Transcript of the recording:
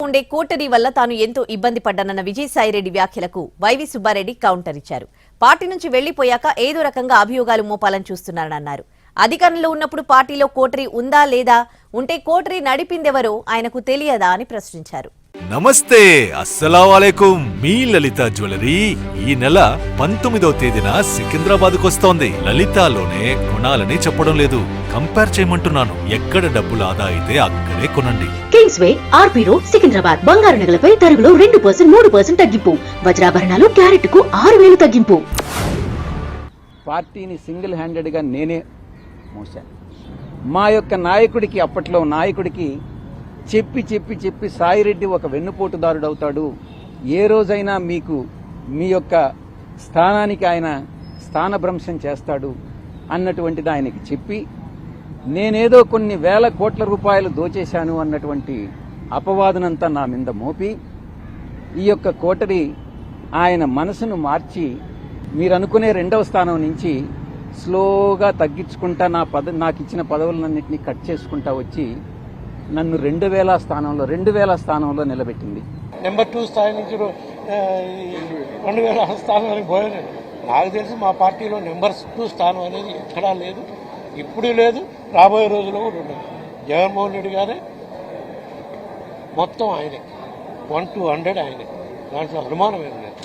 ఉండే కోటరీ వల్ల తాను ఎంతో ఇబ్బంది పడ్డానన్న విజయసాయిరెడ్డి వ్యాఖ్యలకు వైవి సుబ్బారెడ్డి కౌంటర్ ఇచ్చారు. పార్టీ నుంచి వెళ్లిపోయాక ఏదో రకంగా అభియోగాలు మోపాలని చూస్తున్నారని అన్నారు. అధికారంలో ఉన్నప్పుడు పార్టీలో కోటరీ ఉందా లేదా, ఉంటే కోటరీ నడిపిందెవరో ఆయనకు తెలియదా అని ప్రశ్నించారు. నమస్తే, అస్సలాముఅలైకుం. మీ లలిత జ్యువెలరీ ఈ నెల 19వ తేదీన సికింద్రాబాద్కు వస్తోంది. లలితాలోనే కొనాలని చెప్పడం లేదు, కంపేర్ చేయమంటున్నాను. ఎక్కడ డబ్బులు ఆదా అయితే అక్కడే కొనండి. Kingsway RP road Secunderabad. బంగారు నగలపై తరుగులో 2% 3% తగ్గింపు. వజ్రాభరణాలు క్యారెట్ కు 6,000 తగ్గింపు. పార్టీని సింగిల్ హ్యాండెడ్ గా నేనే మోసాను. మా యొక్క నాయకుడికి, అప్పట్లో నాయకుడికి చెప్పి చెప్పి చెప్పి సాయిరెడ్డి ఒక వెన్నుపోటుదారుడు అవుతాడు, ఏ రోజైనా మీకు మీ యొక్క స్థానానికి ఆయన స్థానభ్రంశం చేస్తాడు అన్నటువంటిది ఆయనకి చెప్పి, నేనేదో కొన్ని వేల కోట్ల రూపాయలు దోచేశాను అన్నటువంటి అపవాదనంతా నా మీద మోపి, ఈ యొక్క కోటరీ ఆయన మనసును మార్చి మీరు అనుకునే 2వ స్థానం నుంచి స్లోగా తగ్గించుకుంటా నాకు ఇచ్చిన పదవులన్నింటినీ కట్ చేసుకుంటా వచ్చి నన్ను 2000 స్థానంలో నిలబెట్టింది. నెంబర్ 2 స్థాయి నుంచి 2000 స్థానానికి పోయాను. నాకు తెలిసి మా పార్టీలో నెంబర్ 2 స్థానం అనేది ఎక్కడా లేదు, ఇప్పుడు లేదు, రాబోయే రోజుల్లో కూడా ఉండదు. జగన్మోహన్ రెడ్డి గారే మొత్తం ఆయనే, 1 to 100 ఆయనే, దాంట్లో అనుమానం ఏం లేదు.